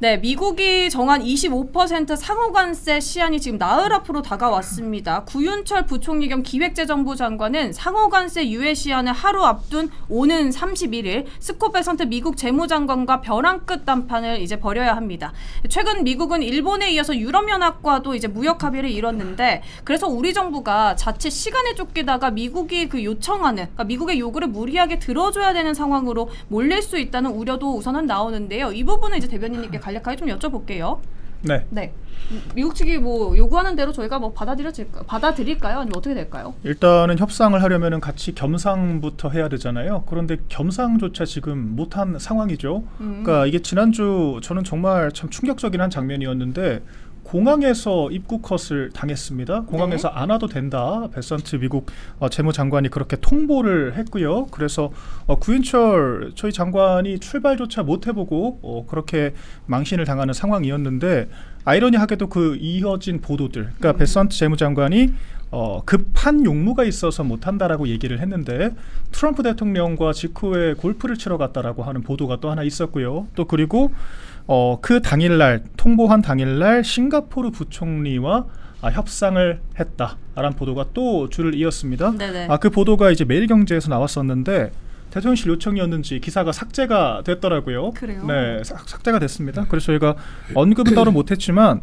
네, 미국이 정한 25% 상호관세 시한이 지금 나흘 앞으로 다가왔습니다. 구윤철 부총리 겸 기획재정부 장관은 상호관세 유예 시한을 하루 앞둔 오는 31일 스콧 베선트 미국 재무장관과 벼랑 끝 담판을 이제 벌여야 합니다. 최근 미국은 일본에 이어서 유럽연합과도 이제 무역 합의를 이뤘는데, 그래서 우리 정부가 자칫 시간에 쫓기다가 미국이 그 요청하는, 그러니까 미국의 요구를 무리하게 들어줘야 되는 상황으로 몰릴 수 있다는 우려도 우선은 나오는데요. 이 부분은 이제 대변인님께 간략하게 좀 여쭤볼게요. 네. 네. 미국 측이 뭐 요구하는 대로 저희가 뭐 받아들일까요? 아니면 어떻게 될까요? 일단은 협상을 하려면은 같이 겸상부터 해야 되잖아요. 그런데 겸상조차 지금 못한 상황이죠. 그러니까 이게 지난주 저는 정말 참 충격적인 한 장면이었는데, 공항에서 입국 컷을 당했습니다. 공항에서 안 와도 된다. 베선트 미국 재무장관이 그렇게 통보를 했고요. 그래서 구윤철 저희 장관이 출발조차 못 해보고 그렇게 망신을 당하는 상황이었는데, 아이러니하게도 그 이어진 보도들, 그러니까 베선트 재무장관이 급한 용무가 있어서 못한다라고 얘기를 했는데, 트럼프 대통령과 직후에 골프를 치러 갔다라고 하는 보도가 또 하나 있었고요. 또 그리고 그 당일날, 통보한 당일날 싱가포르 부총리와 협상을 했다라는 보도가 또 줄을 이었습니다. 그 보도가 이제 매일경제에서 나왔었는데 대통령실 요청이었는지 기사가 삭제가 됐더라고요. 그래요? 네, 삭제가 됐습니다. 그래서 저희가 언급은 따로 못했지만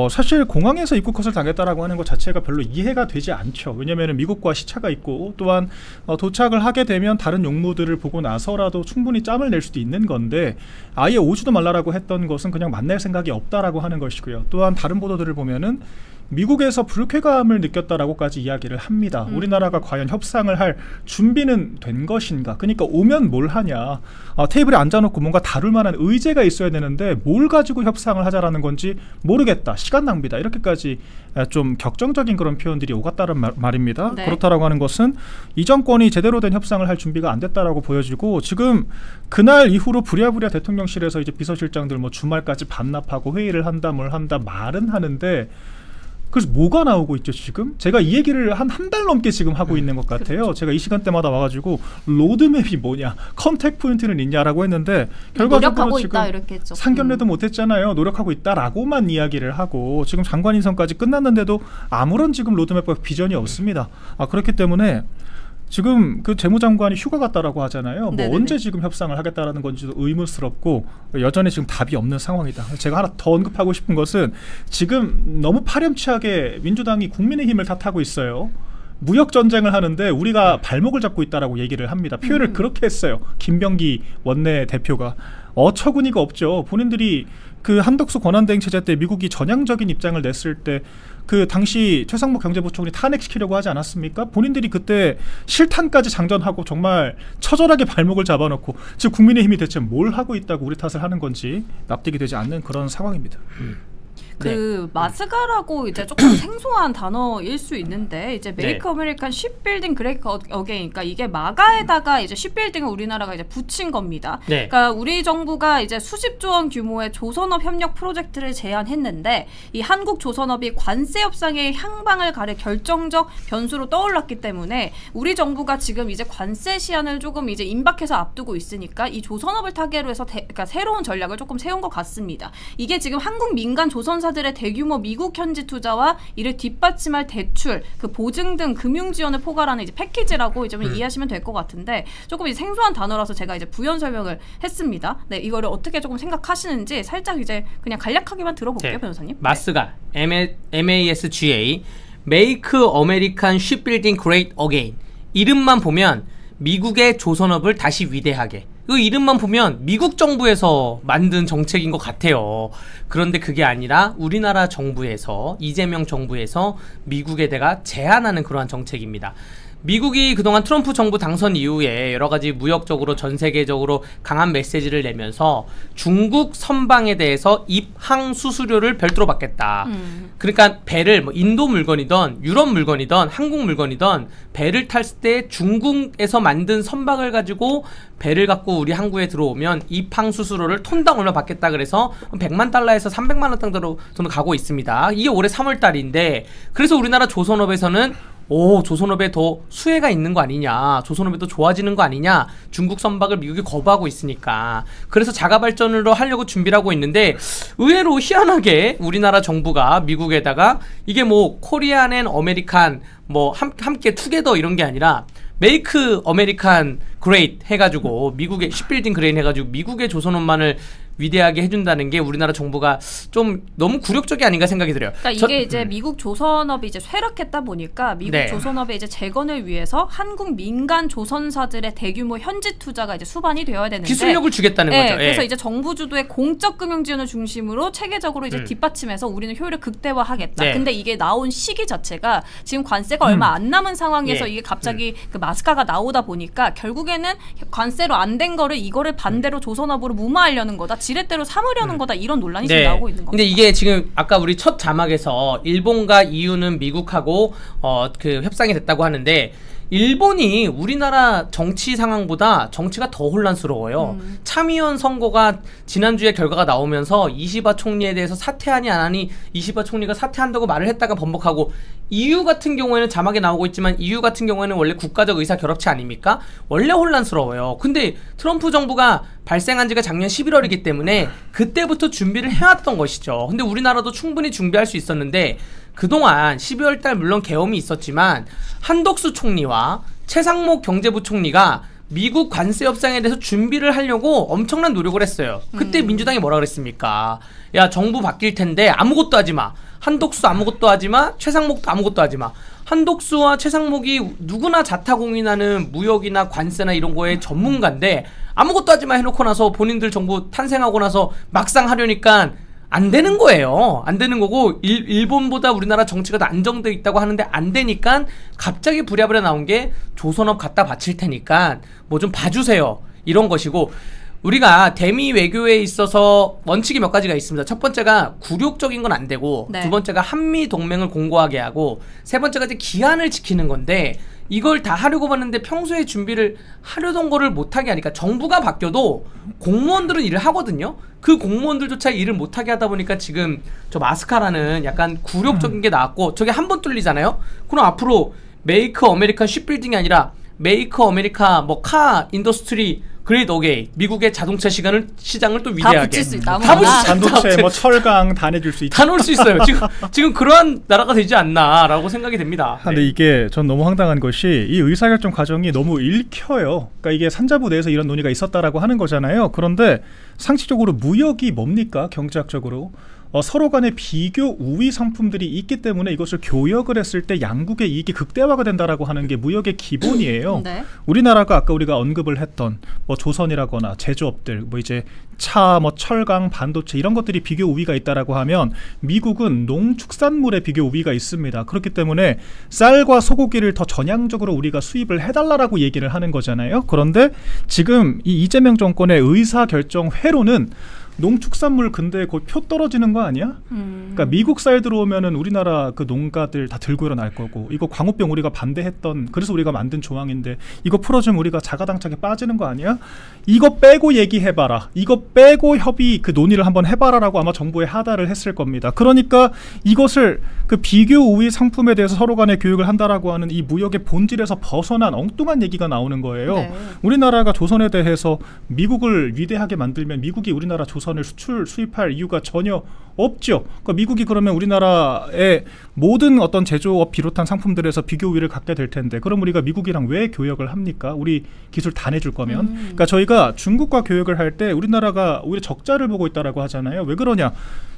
사실 공항에서 입국 컷을 당했다라고 하는 것 자체가 별로 이해가 되지 않죠. 왜냐하면 미국과 시차가 있고, 또한 도착을 하게 되면 다른 용무들을 보고 나서라도 충분히 짬을 낼 수도 있는 건데, 아예 오지도 말라라고 했던 것은 그냥 만날 생각이 없다라고 하는 것이고요. 또한 다른 보도들을 보면은 미국에서 불쾌감을 느꼈다라고까지 이야기를 합니다. 우리나라가 과연 협상을 할 준비는 된 것인가? 그러니까 오면 뭘 하냐? 테이블에 앉아놓고 뭔가 다룰 만한 의제가 있어야 되는데 뭘 가지고 협상을 하자라는 건지 모르겠다. 시간 낭비다. 이렇게까지 좀 격정적인 그런 표현들이 오갔다는 말입니다. 네. 그렇다라고 하는 것은 이 정권이 제대로 된 협상을 할 준비가 안 됐다라고 보여지고, 지금 그날 이후로 부랴부랴 대통령실에서 이제 비서실장들 뭐 주말까지 반납하고 회의를 한다, 뭘 한다 말은 하는데, 그래서 뭐가 나오고 있죠 지금? 제가 이 얘기를 한 달 넘게 지금 하고 있는 것 같아요. 그렇죠. 제가 이 시간대마다 와가지고 로드맵이 뭐냐, 컨택 포인트는 있냐라고 했는데, 결과적으로 지금 있다, 이렇게 했죠. 상견례도 못했잖아요. 노력하고 있다라고만 이야기를 하고, 지금 장관 인선까지 끝났는데도 아무런 지금 로드맵과 비전이 없습니다. 그렇기 때문에 지금 그 재무장관이 휴가 갔다라고 하잖아요. 뭐 언제 지금 협상을 하겠다라는 건지도 의문스럽고, 여전히 지금 답이 없는 상황이다. 제가 하나 더 언급하고 싶은 것은, 지금 너무 파렴치하게 민주당이 국민의힘을 탓하고 있어요. 무역 전쟁을 하는데 우리가 발목을 잡고 있다라고 얘기를 합니다. 표현을 그렇게 했어요. 김병기 원내 대표가. 어처구니가 없죠. 본인들이 그 한덕수 권한대행 체제 때 미국이 전향적인 입장을 냈을 때 그 당시 최상목 경제부총리 탄핵시키려고 하지 않았습니까? 본인들이 그때 실탄까지 장전하고 정말 처절하게 발목을 잡아놓고, 지금 국민의힘이 대체 뭘 하고 있다고 우리 탓을 하는 건지 납득이 되지 않는 그런 상황입니다. 그 마스가라고 이제 조금 생소한 단어일 수 있는데, 이제 메이크 아메리칸 쉽빌딩 그레이트 어게인, 그러니까 이게 마가에다가 이제 쉽빌딩을 우리나라가 이제 붙인 겁니다. 그러니까 우리 정부가 이제 수십조 원 규모의 조선업 협력 프로젝트를 제안했는데, 이 한국 조선업이 관세 협상의 향방을 가릴 결정적 변수로 떠올랐기 때문에 우리 정부가 지금 이제 관세 시한을 조금 이제 임박해서 앞두고 있으니까 이 조선업을 타겟으로 해서 그러니까 새로운 전략을 조금 세운 것 같습니다. 이게 지금 한국 민간 조선사들의 대규모 미국 현지 투자와 이를 뒷받침할 대출, 그 보증 등 금융 지원을 포괄하는 이제 패키지라고 이제 이해하시면 될 것 같은데, 조금 이제 생소한 단어라서 제가 이제 부연 설명을 했습니다. 네, 이거를 어떻게 조금 생각하시는지 살짝 이제 그냥 간략하게만 들어볼게요, 변호사님. 마스가 MASGA Make American Shipbuilding Great Again, 이름만 보면 미국의 조선업을 다시 위대하게, 그 이름만 보면 미국 정부에서 만든 정책인 것 같아요. 그런데 그게 아니라 우리나라 정부에서, 이재명 정부에서 미국에 대가 제안하는 그러한 정책입니다. 미국이 그동안 트럼프 정부 당선 이후에 여러가지 무역적으로 전 세계적으로 강한 메시지를 내면서 중국 선방에 대해서 입항 수수료를 별도로 받겠다. 그러니까 배를 뭐 인도 물건이든 유럽 물건이든 한국 물건이든 배를 탔을 때 중국에서 만든 선박을 가지고 배를 갖고 우리 항구에 들어오면 입항 수수료를 톤당 얼마 받겠다 그래서 100만 달러에서 300만 원 정도로 가고 있습니다. 이게 올해 3월 달인데, 그래서 우리나라 조선업에서는 조선업에 더 수혜가 있는 거 아니냐, 조선업이 더 좋아지는 거 아니냐, 중국 선박을 미국이 거부하고 있으니까. 그래서 자가 발전으로 하려고 준비를 하고 있는데, 의외로 희한하게 우리나라 정부가 미국에다가 이게 뭐 코리안 앤 어메리칸 뭐 함께 투게더 이런 게 아니라 메이크 어메리칸 그레이트 해가지고 미국의 쉽빌딩 그레인 해가지고 미국의 조선업만을 위대하게 해준다는 게 우리나라 정부가 좀 너무 굴욕적이 아닌가 생각이 들어요. 그러니까 이게 이제 미국 조선업이 이제 쇠락했다 보니까 미국 네. 조선업의 이제 재건을 위해서 한국 민간 조선사들의 대규모 현지 투자가 이제 수반이 되어야 되는데 기술력을 주겠다는 네, 거죠. 그래서 예. 이제 정부 주도의 공적 금융 지원을 중심으로 체계적으로 이제 뒷받침해서 우리는 효율을 극대화하겠다. 네. 근데 이게 나온 시기 자체가 지금 관세가 얼마 안 남은 상황에서 예. 이게 갑자기 그 마스카가 나오다 보니까 결국에는 관세로 안 된 거를 이거를 반대로 조선업으로 무마하려는 거다. 지렛대로 삼으려는 거다. 이런 논란이 지금 나오고 있는 겁니다. 근데 이게 지금 아까 우리 첫 자막에서 일본과 EU는 미국하고 그 협상이 됐다고 하는데 일본이 우리나라 정치 상황보다 정치가 더 혼란스러워요. 참의원 선거가 지난주에 결과가 나오면서 이시바 총리에 대해서 사퇴하니 안 하니 이시바 총리가 사퇴한다고 말을 했다가 번복하고 EU 같은 경우에는 자막에 나오고 있지만 EU 같은 경우에는 원래 국가적 의사 결합체 아닙니까? 원래 혼란스러워요. 근데 트럼프 정부가 발생한 지가 작년 11월이기 때문에 그때부터 준비를 해왔던 것이죠. 근데 우리나라도 충분히 준비할 수 있었는데 그동안 12월 달 물론 계엄이 있었지만 한덕수 총리와 최상목 경제부총리가 미국 관세 협상에 대해서 준비를 하려고 엄청난 노력을 했어요. 그때 민주당이 뭐라 그랬습니까? 야, 정부 바뀔 텐데 아무것도 하지 마. 한덕수 아무것도 하지 마. 최상목도 아무것도 하지 마. 한덕수와 최상목이 누구나 자타공인하는 무역이나 관세나 이런 거에 전문가인데 아무것도 하지 마 해놓고 나서 본인들 정부 탄생하고 나서 막상 하려니까 안 되는 거예요. 안 되는 거고 일본보다 우리나라 정치가 더 안정돼 있다고 하는데 안 되니까 갑자기 부랴부랴 나온 게 조선업 갖다 바칠 테니까 뭐 좀 봐주세요. 이런 것이고 우리가 대미 외교에 있어서 원칙이 몇 가지가 있습니다. 첫 번째가 굴욕적인 건 안 되고 네. 두 번째가 한미 동맹을 공고하게 하고 세 번째가 이제 기한을 지키는 건데 이걸 다 하려고 봤는데 평소에 준비를 하려던 거를 못하게 하니까 정부가 바뀌어도 공무원들은 일을 하거든요. 그 공무원들조차 일을 못하게 하다 보니까 지금 저 마스카라는 약간 굴욕적인 게 나왔고 저게 한 번 뚫리잖아요. 그럼 앞으로 메이크 어메리칸 쉽빌딩이 아니라 메이크 어메리카 뭐 카 인더스트리 그레이트 어게인 미국의 자동차 시장을 또 위대하게 다 붙일 수 있다. 다 붙일 수 있다. 반도체 뭐 철강 다 내줄 수 있죠. 다 넣을 수 있어요. 지금 그러한 나라가 되지 않나라고 생각이 됩니다. 근데 이게 전 너무 황당한 것이 이 의사결정 과정이 너무 읽혀요. 그러니까 이게 산자부 내에서 이런 논의가 있었다라고 하는 거잖아요. 그런데 상식적으로 무역이 뭡니까? 경제학적으로 서로 간의 비교 우위 상품들이 있기 때문에 이것을 교역을 했을 때 양국의 이익이 극대화가 된다라고 하는 게 무역의 기본이에요. 네. 우리나라가 아까 우리가 언급을 했던 뭐 조선이라거나 제조업들 뭐 이제 차, 뭐 철강, 반도체 이런 것들이 비교 우위가 있다라고 하면 미국은 농축산물의 비교 우위가 있습니다. 그렇기 때문에 쌀과 소고기를 더 전향적으로 우리가 수입을 해달라고 얘기를 하는 거잖아요. 그런데 지금 이 이재명 정권의 의사결정회로는 농축산물 근데 곧 표 떨어지는 거 아니야? 그러니까 미국 쌀 들어오면은 우리나라 그 농가들 다 들고 일어날 거고 이거 광우병 우리가 반대했던 그래서 우리가 만든 조항인데 이거 풀어주면 우리가 자가당착에 빠지는 거 아니야? 이거 빼고 얘기해봐라. 이거 빼고 협의 그 논의를 한번 해봐라라고 아마 정부에 하달을 했을 겁니다. 그러니까 이것을 그 비교 우위 상품에 대해서 서로 간에 교육을 한다라고 하는 이 무역의 본질에서 벗어난 엉뚱한 얘기가 나오는 거예요. 네. 우리나라가 조선에 대해서 미국을 위대하게 만들면 미국이 우리나라 조선을 수입할 이유가 전혀 없죠. 그러니까 미국이 그러면 우리나라의 모든 어떤 제조업 비롯한 상품들에서 비교 우위를 갖게 될 텐데 그럼 우리가 미국이랑 왜 교역을 합니까? 우리 기술 다 내줄 거면. 그러니까 저희가 중국과 교역을 할 때 우리나라가 오히려 적자를 보고 있다라고 하잖아요. 왜 그러냐?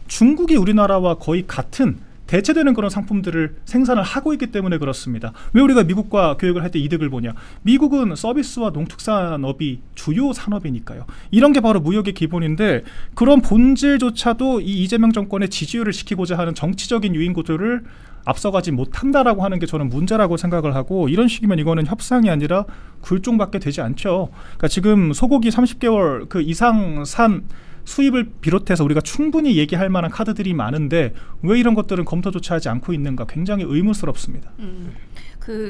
중국이 우리나라와 거의 같은 대체되는 그런 상품들을 생산을 하고 있기 때문에 그렇습니다. 왜 우리가 미국과 교역을 할 때 이득을 보냐? 미국은 서비스와 농축산업이 주요 산업이니까요. 이런 게 바로 무역의 기본인데 그런 본질조차도 이 이재명 정권의 지지율을 시키고자 하는 정치적인 유인 구조를 앞서가지 못한다라고 하는 게 저는 문제라고 생각을 하고 이런 식이면 이거는 협상이 아니라 굴종밖에 되지 않죠. 그러니까 지금 소고기 30개월 그 이상 산 수입을 비롯해서 우리가 충분히 얘기할 만한 카드들이 많은데 왜 이런 것들은 검토조차 하지 않고 있는가 굉장히 의문스럽습니다.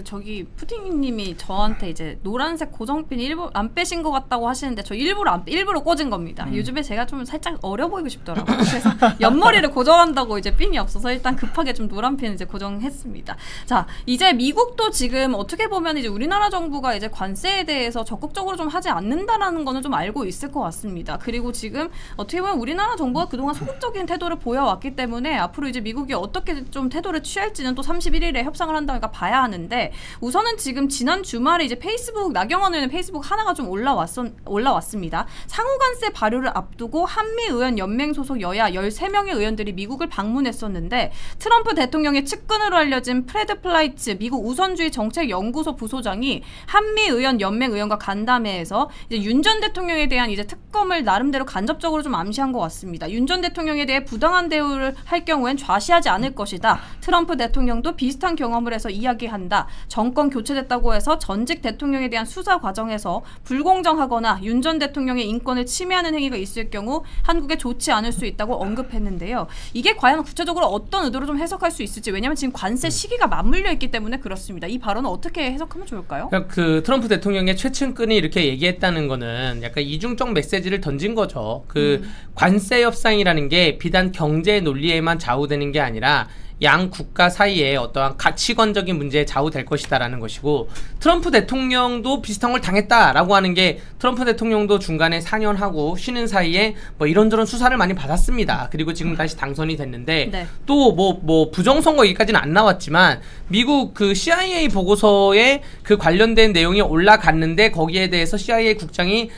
저기 푸딩님이 저한테 이제 노란색 고정핀 일부러 안 빼신 것 같다고 하시는데 저 일부러 꽂은 겁니다. 요즘에 제가 좀 살짝 어려 보이고 싶더라고요. 그래서 옆머리를 고정한다고 이제 핀이 없어서 일단 급하게 좀 노란 핀 이제 고정했습니다. 자, 이제 미국도 지금 어떻게 보면 이제 우리나라 정부가 이제 관세에 대해서 적극적으로 좀 하지 않는다라는 거는 좀 알고 있을 것 같습니다. 그리고 지금 어떻게 보면 우리나라 정부가 그동안 소극적인 태도를 보여왔기 때문에 앞으로 이제 미국이 어떻게 좀 태도를 취할지는 또 31일에 협상을 한다니까 봐야 하는데, 우선은 지금 지난 주말에 이제 페이스북, 나경원 의원의 페이스북 하나가 좀 올라왔습니다. 상호관세 발효를 앞두고 한미의원 연맹 소속 여야 13명의 의원들이 미국을 방문했었는데, 트럼프 대통령의 측근으로 알려진 프레드 플라이츠 미국 우선주의 정책연구소 부소장이 한미의원 연맹 의원과 간담회에서 이제 윤 전 대통령에 대한 이제 특검을 나름대로 간접적으로 좀 암시한 것 같습니다. 윤 전 대통령에 대해 부당한 대우를 할 경우엔 좌시하지 않을 것이다. 트럼프 대통령도 비슷한 경험을 해서 이야기한다. 정권 교체됐다고 해서 전직 대통령에 대한 수사 과정에서 불공정하거나 윤 전 대통령의 인권을 침해하는 행위가 있을 경우 한국에 좋지 않을 수 있다고 언급했는데요. 이게 과연 구체적으로 어떤 의도로 좀 해석할 수 있을지, 왜냐하면 지금 관세 시기가 맞물려 있기 때문에 그렇습니다. 이 발언은 어떻게 해석하면 좋을까요? 그러니까 그 트럼프 대통령의 최측근이 이렇게 얘기했다는 거는 약간 이중적 메시지를 던진 거죠. 관세 협상이라는 게 비단 경제 논리에만 좌우되는 게 아니라 양 국가 사이에 어떠한 가치관적인 문제에 좌우될 것이다라는 것이고, 트럼프 대통령도 비슷한 걸 당했다라고 하는 게, 트럼프 대통령도 중간에 4년 하고 쉬는 사이에 뭐 이런저런 수사를 많이 받았습니다. 그리고 지금 다시 당선이 됐는데, 네. 또 뭐 부정선거 얘기까지는 안 나왔지만 미국 그 CIA 보고서에 그 관련된 내용이 올라갔는데, 거기에 대해서 CIA 국장이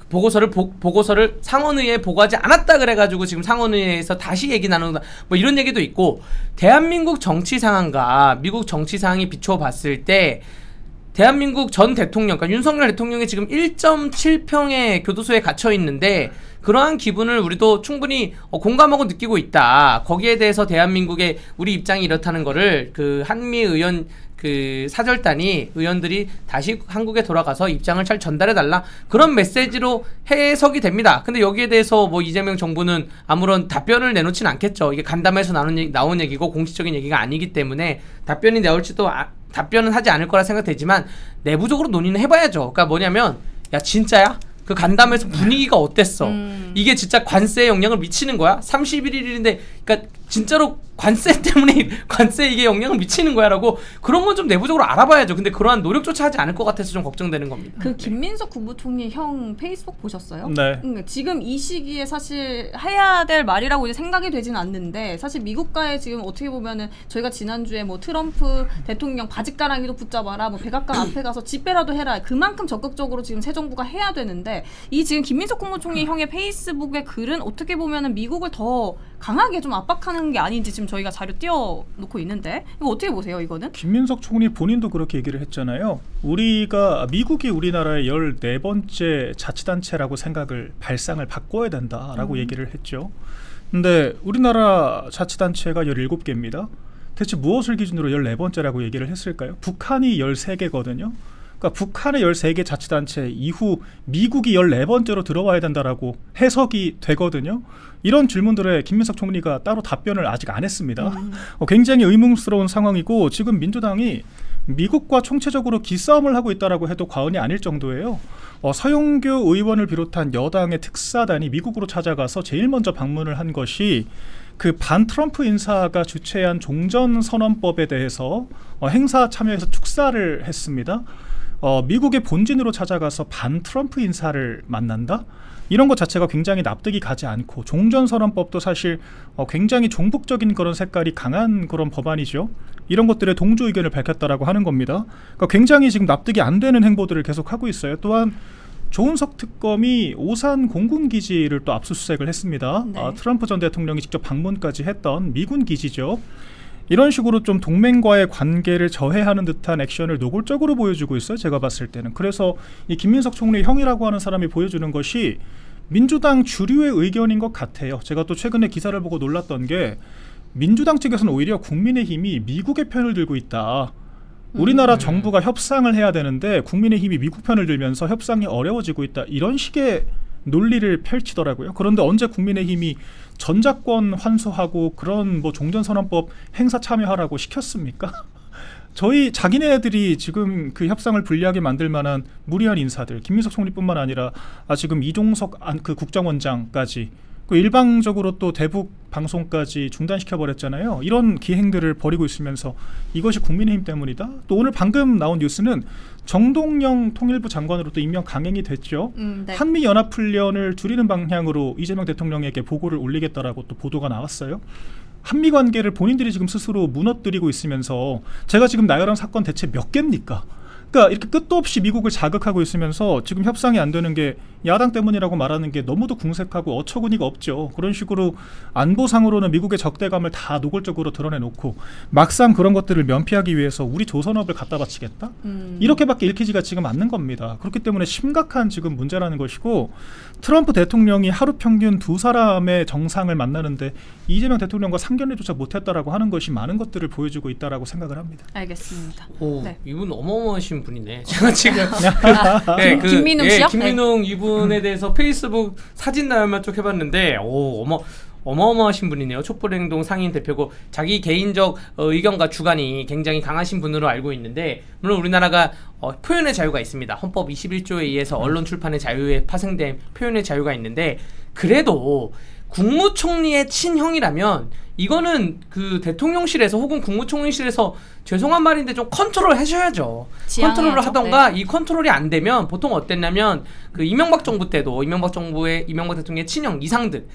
보고서를 상원의회에 보고하지 않았다 그래가지고 지금 상원의회에서 다시 얘기 나눈다, 뭐 이런 얘기도 있고, 대한민국 정치 상황과 미국 정치 상황이 비춰봤을 때 대한민국 전 대통령, 그러니까 윤석열 대통령이 지금 1.7평의 교도소에 갇혀 있는데, 그러한 기분을 우리도 충분히 공감하고 느끼고 있다. 거기에 대해서 대한민국의 우리 입장이 이렇다는 거를 그 한미 의원 그 사절단이 의원들이 다시 한국에 돌아가서 입장을 잘 전달해달라, 그런 메시지로 해석이 됩니다. 근데 여기에 대해서 뭐 이재명 정부는 아무런 답변을 내놓지는 않겠죠. 이게 간담회에서 나온 얘기고 공식적인 얘기가 아니기 때문에 답변이 나올지도 답변은 하지 않을 거라 생각되지만, 내부적으로 논의는 해봐야죠. 그러니까 뭐냐면, 야 진짜야? 그 간담회에서 분위기가 어땠어? 이게 진짜 관세에 영향을 미치는 거야? 31일인데, 그러니까 진짜로 관세 때문에 관세에 이게 영향을 미치는 거야라고, 그런 건 좀 내부적으로 알아봐야죠. 근데 그러한 노력조차 하지 않을 것 같아서 좀 걱정되는 겁니다. 그 김민석 국무총리 형 페이스북 보셨어요? 네. 지금 이 시기에 사실 해야 될 말이라고 이제 생각이 되진 않는데, 사실 미국과의 지금 어떻게 보면은 저희가 지난주에 뭐 트럼프 대통령 바짓가랑이도 붙잡아라, 뭐 백악관 앞에 가서 집회라도 해라, 그만큼 적극적으로 지금 새 정부가 해야 되는데, 이 지금 김민석 국무총리 형의 페이스북의 글은 어떻게 보면은 미국을 더 강하게 좀 압박하는 게 아닌지 지금 저희가 자료 띄워놓고 있는데, 이거 어떻게 보세요, 이거는? 김민석 총리 본인도 그렇게 얘기를 했잖아요. 미국이 우리나라의 14번째 자치단체라고 발상을 바꿔야 된다라고 얘기를 했죠. 근데 우리나라 자치단체가 17개입니다. 대체 무엇을 기준으로 14번째라고 얘기를 했을까요? 북한이 13개거든요. 그러니까 북한의 13개 자치단체 이후 미국이 14번째로 들어와야 된다라고 해석이 되거든요. 이런 질문들에 김민석 총리가 따로 답변을 아직 안 했습니다. 굉장히 의문스러운 상황이고, 지금 민주당이 미국과 총체적으로 기싸움을 하고 있다라고 해도 과언이 아닐 정도예요. 서영교 의원을 비롯한 여당의 특사단이 미국으로 찾아가서 제일 먼저 방문을 한 것이 그 반 트럼프 인사가 주최한 종전선언법에 대해서 행사 참여해서 축사를 했습니다. 미국의 본진으로 찾아가서 반 트럼프 인사를 만난다? 이런 것 자체가 굉장히 납득이 가지 않고, 종전선언법도 사실 굉장히 종북적인 그런 색깔이 강한 그런 법안이죠. 이런 것들에 동조 의견을 밝혔다라고 하는 겁니다. 그러니까 굉장히 지금 납득이 안 되는 행보들을 계속하고 있어요. 또한 조은석 특검이 오산 공군기지를 또 압수수색을 했습니다. 네. 트럼프 전 대통령이 직접 방문까지 했던 미군 기지죠. 이런 식으로 좀 동맹과의 관계를 저해하는 듯한 액션을 노골적으로 보여주고 있어요, 제가 봤을 때는. 그래서 이 김민석 총리 형이라고 하는 사람이 보여주는 것이 민주당 주류의 의견인 것 같아요. 제가 또 최근에 기사를 보고 놀랐던 게, 민주당 측에서는 오히려 국민의힘이 미국의 편을 들고 있다. 우리나라 정부가 협상을 해야 되는데 국민의힘이 미국 편을 들면서 협상이 어려워지고 있다, 이런 식의 논리를 펼치더라고요. 그런데 언제 국민의힘이 전작권 환수하고 그런 뭐 종전선언법 행사 참여하라고 시켰습니까? 저희 자기네들이 지금 그 협상을 불리하게 만들 만한 무리한 인사들, 김민석 총리뿐만 아니라 지금 이종석 그 국정원장까지 그 일방적으로 또 대북 방송까지 중단시켜 버렸잖아요. 이런 기행들을 벌이고 있으면서 이것이 국민의힘 때문이다. 또 오늘 방금 나온 뉴스는 정동영 통일부 장관으로 또 임명 강행이 됐죠. 네. 한미 연합 훈련을 줄이는 방향으로 이재명 대통령에게 보고를 올리겠다라고 또 보도가 나왔어요. 한미 관계를 본인들이 지금 스스로 무너뜨리고 있으면서 제가 지금 나열한 사건 대체 몇 개입니까? 그러니까 이렇게 끝도 없이 미국을 자극하고 있으면서 지금 협상이 안 되는 게 야당 때문이라고 말하는 게 너무도 궁색하고 어처구니가 없죠. 그런 식으로 안보상으로는 미국의 적대감을 다 노골적으로 드러내놓고 막상 그런 것들을 면피하기 위해서 우리 조선업을 갖다 바치겠다? 이렇게밖에 읽히지가 지금 않는 겁니다. 그렇기 때문에 심각한 지금 문제라는 것이고 트럼프 대통령이 하루 평균 2사람의 정상을 만나는데 이재명 대통령과 상견례조차 못했다라고 하는 것이 많은 것들을 보여주고 있다라고 생각을 합니다. 알겠습니다. 오, 네. 이분 어마어마하신 분이네. 제가 지금 김민웅 씨요? 김민웅 이분에 대해서 페이스북 사진 나열만 쭉 해봤는데 어마어마하신 분이네요. 촛불행동 상임 대표고 자기 개인적 의견과 주관이 굉장히 강하신 분으로 알고 있는데 물론 우리나라가 표현의 자유가 있습니다. 헌법 21조에 의해서 언론 출판의 자유에 파생된 표현의 자유가 있는데 그래도 국무총리의 친형이라면 이거는 그 대통령실에서 혹은 국무총리실에서 죄송한 말인데 좀 컨트롤 하셔야죠. 컨트롤을 하던가 이 컨트롤이 안 되면 보통 어땠냐면 그 이명박 정부 때도 이명박 대통령의 친형 이상득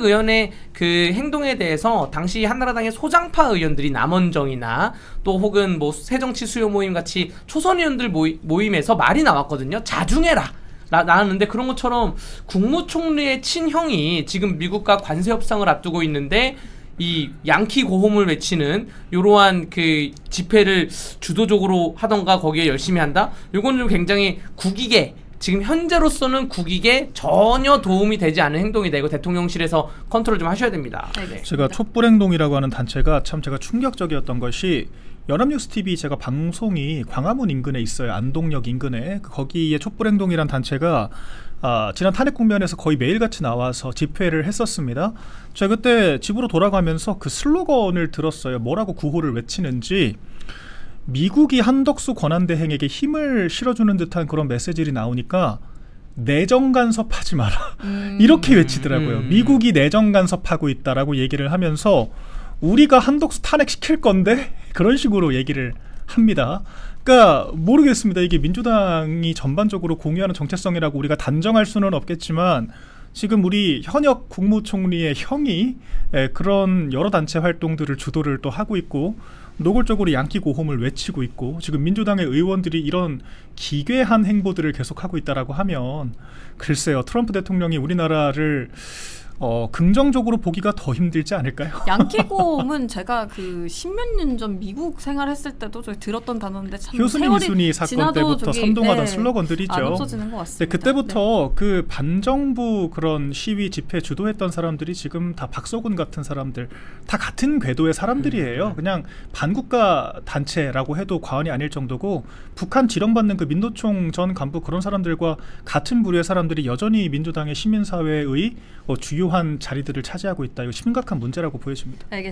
의원의 그 행동에 대해서 당시 한나라당의 소장파 의원들이 남원정이나 또 혹은 뭐 새정치 수요 모임 같이 초선 의원들 모임에서 말이 나왔거든요. 자중해라. 나왔는데 그런 것처럼 국무총리의 친형이 지금 미국과 관세 협상을 앞두고 있는데 이 양키 고홈을 외치는 이러한 그 집회를 주도적으로 하던가 거기에 열심히 한다? 이건 좀 굉장히 국익에 지금 현재로서는 국익에 전혀 도움이 되지 않은 행동이다. 이거 대통령실에서 컨트롤 좀 하셔야 됩니다. 네. 제가 촛불행동이라고 하는 단체가 참 제가 충격적이었던 것이 연합뉴스TV 제가 방송이 광화문 인근에 있어요. 안동역 인근에. 거기에 촛불행동이란 단체가 지난 탄핵 국면에서 거의 매일같이 나와서 집회를 했었습니다. 제가 그때 집으로 돌아가면서 그 슬로건을 들었어요. 뭐라고 구호를 외치는지 미국이 한덕수 권한대행에게 힘을 실어주는 듯한 그런 메시지들이 나오니까 내정 간섭하지 마라. 이렇게 외치더라고요. 미국이 내정 간섭하고 있다라고 얘기를 하면서 우리가 한덕수 탄핵시킬 건데 그런 식으로 얘기를 합니다. 그러니까 모르겠습니다. 이게 민주당이 전반적으로 공유하는 정체성이라고 우리가 단정할 수는 없겠지만 지금 우리 현역 국무총리의 형이 그런 여러 단체 활동들을 주도를 또 하고 있고 노골적으로 양키 고홈을 외치고 있고 지금 민주당의 의원들이 이런 기괴한 행보들을 계속하고 있다라고 하면 글쎄요. 트럼프 대통령이 우리나라를 긍정적으로 보기가 더 힘들지 않을까요? 양키고홈은 제가 그 십몇 년 전 미국 생활했을 때도 저희 들었던 단어인데 참 효순이 이순이 사건 때부터 선동하던 슬로건들이죠. 안 없어지는 것 같습니다. 그때부터 그 반정부 그런 시위 집회 주도했던 사람들이 지금 다 박서군 같은 사람들 다 같은 궤도의 사람들이에요. 그냥 반국가 단체라고 해도 과언이 아닐 정도고 북한 지령받는 그 민노총 전 간부 그런 사람들과 같은 부류의 사람들이 여전히 민주당의 시민사회의 주요한 자리들을 차지하고 있다. 이거 심각한 문제라고 보여집니다. 알겠습니다.